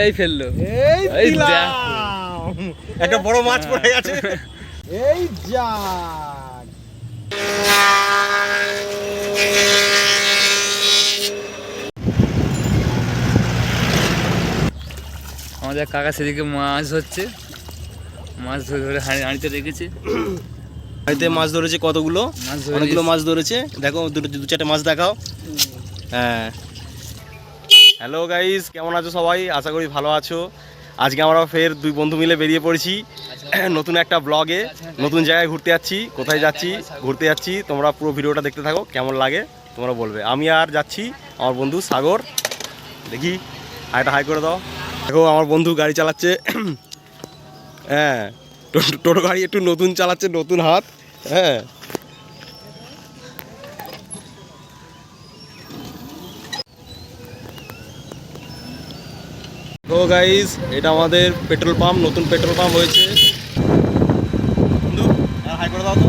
এই ফেললো, এই একটা বড় মাছ পড়ে গেছে। এই যা আমাদের কাকা সেদিকে মাছ ধরছে, মাছ ধরে ধরে হাঁড়িতে রেখেছে। হাঁড়িতে মাছ ধরেছে কতগুলো, অনেকগুলো মাছ ধরেছে। দেখো দু চারটে মাছ দেখাও। হ্যাঁ, হ্যালো গাইস, কেমন আছো সবাই? আশা করি ভালো আছো। আজকে আমরা ফের দুই বন্ধু মিলে বেরিয়ে পড়েছি নতুন একটা ব্লগে। নতুন জায়গায় ঘুরতে যাচ্ছি। কোথায় যাচ্ছি, ঘুরতে যাচ্ছি, তোমরা পুরো ভিডিওটা দেখতে থাকো, কেমন লাগে তোমরা বলবে। আমি আর যাচ্ছি আমার বন্ধু সাগর। দেখি হাইটা হাই করে দাও। দেখো আমার বন্ধু গাড়ি চালাচ্ছে। হ্যাঁ, টোটো গাড়ি একটু নতুন চালাচ্ছে, নতুন হাত। হ্যাঁ, তো গাইস এটা আমাদের পেট্রোল পাম্প, নতুন পেট্রোল পাম্প হয়েছে। বন্ধু আর হাই করে দাও তো।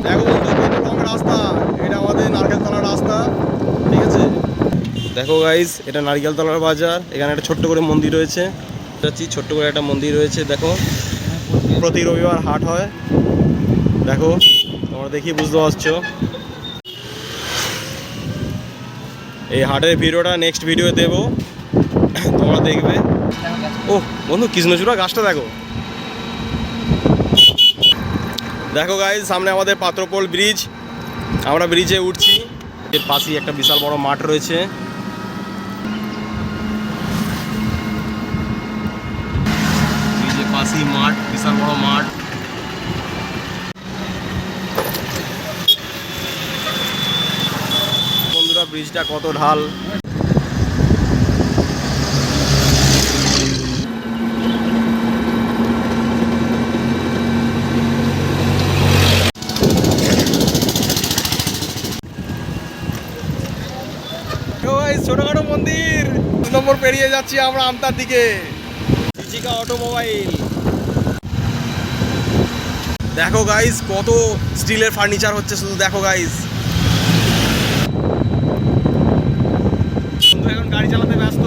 দেখো বন্ধু কত লং রাস্তা, এটা আমাদের নারকেলতলার রাস্তা, ঠিক আছে। দেখো গাইস এটা নারকেলতলার বাজার। এখানে একটা ছোট্ট করে মন্দির রয়েছে, যাচ্ছি ছোট্ট করে একটা মন্দির রয়েছে। দেখো প্রতি রবিবার হাট হয়। দেখো তোমরা দেখি বুঝতে পারছো। এই হাটের ভিডিওটা নেক্সট ভিডিও দেবো, তোমরা দেখবে। ও বন্ধু কৃষ্ণচূড়া গাছটা দেখো। দেখো গাইজ সামনে আমাদের পাত্রপোল ব্রিজ, আমরা ব্রিজে উঠছি। এর পাশেই একটা বিশাল বড় মাঠ রয়েছে। ব্রিজের পাশেই মাঠ, বিশাল বড় মাঠ। বন্ধুরা ব্রিজটা কত ঢাল। ছোটখাটো মন্দির 2 নম্বর পেরিয়ে যাচ্ছি আমরা আমতার দিকে। চিচিকা অটোমোবাইল। দেখো গাইস কত স্টিলের ফার্নিচার হচ্ছে, শুধু দেখো গাইস। এখন গাড়ি চালাতে ব্যস্ত।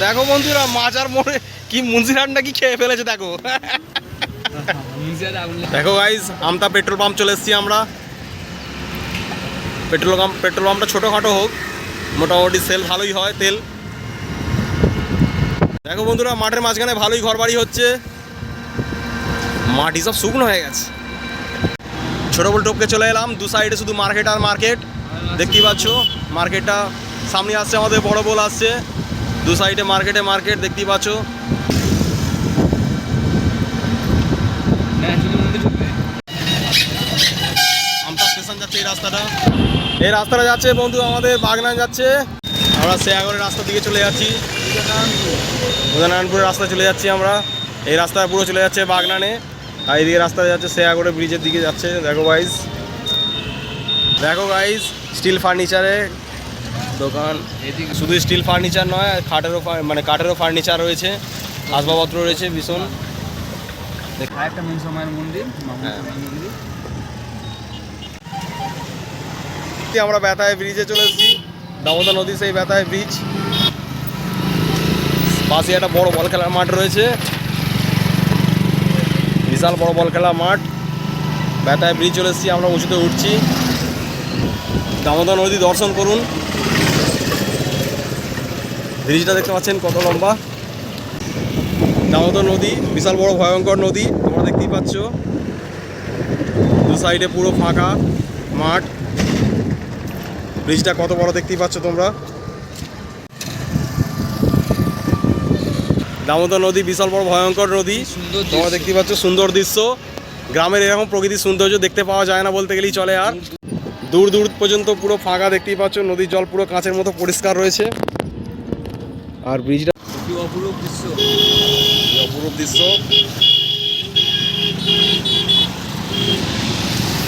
দেখো বন্ধুরা মাজার মোড়ে কি মুন্সিরানটা কি খেয়ে ফেলেছে দেখো। দেখো গাইস আমতা পেট্রোল পাম্প চলে এসেছি আমরা। পেট্রোল পাম্পটা ছোটোখাটো হোক, মোটামুটি সেল ভালোই হয় তেল। দেখো বন্ধুরা মাঠের মাঝখানে ভালোই ঘর বাড়ি হচ্ছে, মাটি সব শুকনো হয়ে গেছে। ছোটো বল টপকে চলে এলাম, দু সাইডে শুধু মার্কেট আর মার্কেট। দেখতেই পাচ্ছ মার্কেটটা সামনে আসছে, আমাদের বড় বল আসছে, দু সাইডে মার্কেটে মার্কেট দেখতেই পাচ্ছ। আমতা স্টেশন যাচ্ছে এই রাস্তাটা যাচ্ছে বন্ধু আমাদের বাগনান যাচ্ছে। আমরা শেয়াগড়ের রাস্তার দিকে চলে যাচ্ছি, উদয়নারায়ণপুরের রাস্তা চলে যাচ্ছি আমরা। এই রাস্তা পুরো চলে যাচ্ছে বাগনানে, আর এইদিকে রাস্তা যাচ্ছে শেয়াগড়ের ব্রিজের দিকে যাচ্ছে। দেখো গাইস, দেখো গাইস স্টিল ফার্নিচারের দোকান। শুধু স্টিল ফার্নিচার নয়, কাঠেরও ফার্নিচার রয়েছে, আসবাবপত্র রয়েছে ভীষণ। একটা মনসামায়ের মন্দির, আমরা বেতায় ব্রিজে চলে এসেছি, দামোদর নদী সেই বেতায় ব্রিজ। পাশে একটা বড় বল খেলার মাঠ রয়েছে, বিশাল বড় বল খেলার মাঠ। বেতায় ব্রিজ চলে এসেছি আমরা, উঁচুতে উঠছি। দামোদর নদী দর্শন করুন। ব্রিজটা দেখতে পাচ্ছেন কত লম্বা। দামোদর নদী বিশাল বড় ভয়ঙ্কর নদী, তোমরা দেখতেই পাচ্ছ। দু সাইডে পুরো ফাঁকা মাঠ। ব্রিজটা কত বড় দেখতেই পাচ্ছ তোমরা। দামোদর নদী বিশাল বড় ভয়ঙ্কর নদী, তোমরা দেখতেই পাচ্ছ। সুন্দর দৃশ্য, গ্রামের এরকম প্রকৃতির সৌন্দর্য দেখতে পাওয়া যায় না বলতে গেলেই চলে। আর দূর দূর পর্যন্ত পুরো ফাঁকা দেখতেই পাচ্ছ, নদীর জল পুরো কাঁচের মতো পরিষ্কার রয়েছে। আর ব্রিজটা অপরূপ দৃশ্য, অপরূপ দৃশ্য।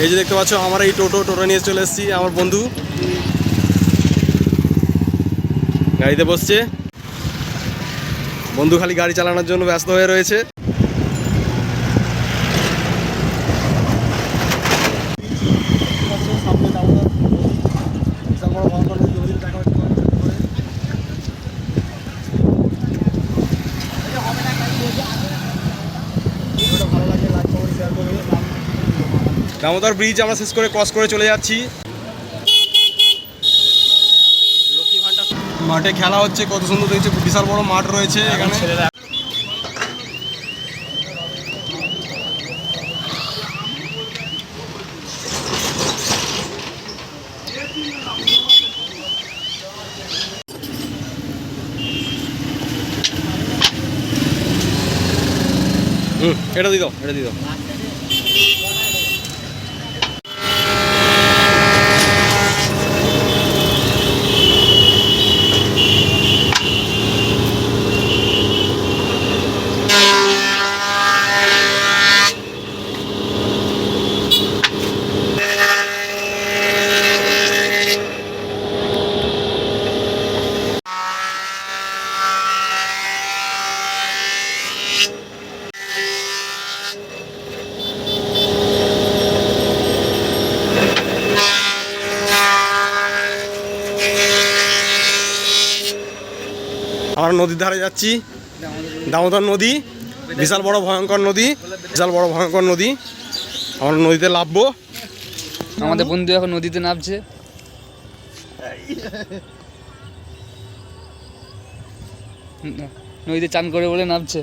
এই যে দেখতে পাচ্ছ আমার এই টোটো নিয়ে চলে এসেছি, আমার বন্ধু গাড়িতে বসছে। বন্ধু খালি গাড়ি চালানোর জন্য ব্যস্ত হয়ে রয়েছে। সামনে দামোদর ব্রিজ আমরা শেষ করে ক্রস করে চলে যাচ্ছি। লক্ষ্মী ভান্ডার মাঠে খেলা হচ্ছে, কত সুন্দর দেখছে, বিশাল বড় মাঠ রয়েছে এখানে। এটা দিয়ে দাও, এটা দিয়ে দাও। আমরা নদীর ধারে যাচ্ছি, দামোদর নদী, বিশাল বড় ভয়ঙ্কর নদী, বিশাল বড় ভয়ঙ্কর নদী। আমরা নদীতে নামবো। আমাদের বন্ধু এখন নদীতে নামছে। নদীতে চান করে বলে নামছে।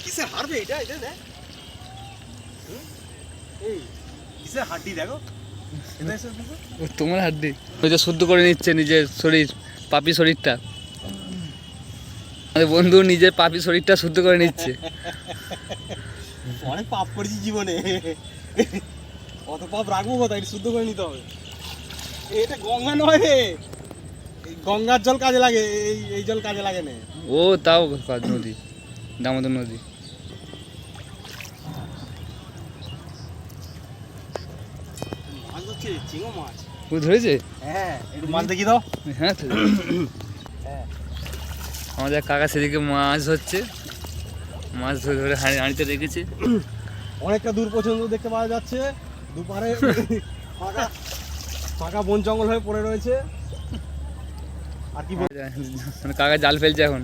কিসের হারবে এটা, এটা দেখ, এই কিসের হাড্ডি দেখো, তোমার হাড্ডি। ওই যে শুদ্ধ করে নিচ্ছে নিজের শরীর, পাপি শরীরটা। আমাদের বন্ধু নিজের পাপি শরীরটা শুদ্ধ করে নিচ্ছে। অনেক পাপ করেছি জীবনে, অত পাপ রাখবো কোথায়, শুদ্ধ করে নিতে হবে। এটা গঙ্গা নয় রে, এই গঙ্গার জল কাজে লাগে, এই জল কাজে লাগে না। ও তাও নদী, দামোদর নদী। মাছ হচ্ছে, চিংড়ি মাছ। ও ধরেছে? হ্যাঁ, একটু মাছ দেখি দাও। হ্যাঁ তো। আমাদের কাকা সেদিকে মাছ হচ্ছে, মাছ ধরে ধরে হাঁড়িতে রেখেছে। অনেকটা দূর পর্যন্ত দেখতে পাওয়া যাচ্ছে, দুপারে ফাঁকা ফাঁকা বন জঙ্গল হয়ে পড়ে রয়েছে। আর কি মানে কাকা জাল ফেলছে এখন।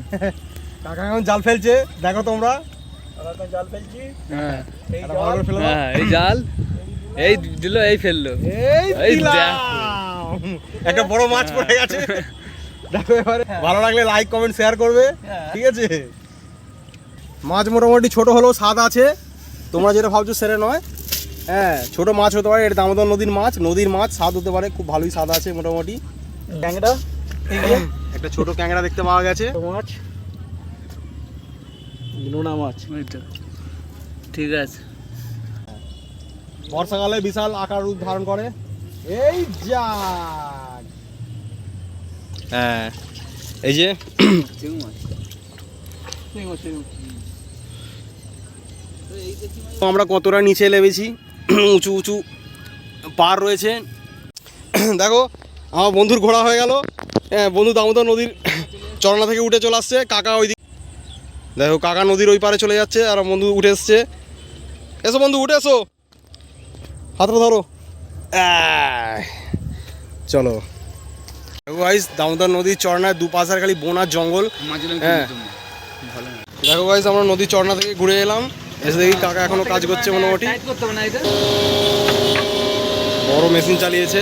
কাকা এখন জাল ফেলছে, দেখো তোমরা, জাল ফেলছি। হ্যাঁ ফেলে দাও। হ্যাঁ, এই জাল, এই দিল, এই ফেললো, এই দিলাম। একটা বড় মাছ পড়ে গেছে। দেখো এবারে ভালো লাগলে লাইক কমেন্ট শেয়ার করবে, ঠিক আছে? মাছ মোটামুটি ছোট হলেও স্বাদ আছে, তোমরা যেটা ভাবছো সেটা নয়। হ্যাঁ, ছোট মাছ হতে পারে, এটা দামোদর নদীর মাছ, নদীর মাছ, স্বাদ হতে পারে, খুব ভালোই স্বাদ আছে মোটামুটি। ট্যাংরা, একটা ছোট ক্যাংড়া দেখতে পাওয়া গেছে। মাছ, নোনা মাছ। ওইটা ঠিক আছে। বর্ষাকালে বিশাল আকার রূপ ধারণ করে। এই যা, হ্যাঁ, এই যে আমরা কতটা নিচে নেমেছি, উঁচু উঁচু পার রয়েছে। দেখো আমার বন্ধুর ঘোড়া হয়ে গেল। হ্যাঁ, বন্ধু দামোদর নদীর চরনা থেকে উঠে চলে আসছে। কাকা ওই দিক, দেখো কাকা নদীর ওই পারে চলে যাচ্ছে, আর বন্ধু উঠে এসছে। এসো বন্ধু, উঠে এসো, হাতটা ধরো। চলো গাইস, দামোদর নদীর চরনায় দুপাশের খালি বন আর জঙ্গল। হ্যাঁ, দেখো গাইস, আমরা নদীর চরনা থেকে ঘুরে এলাম, এসে দেখি কাকা এখনো কাজ করছে মোটামুটি। বড় মেশিন চালিয়েছে।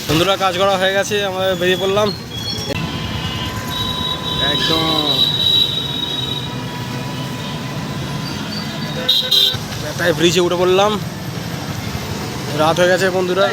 বন্ধুরা কাজ করা হয়ে গেছে, আমরা বেরিয়ে পড়লাম একদম। ব্রিজে উঠে পড়লাম, রাত হয়ে গেছে বন্ধুরা।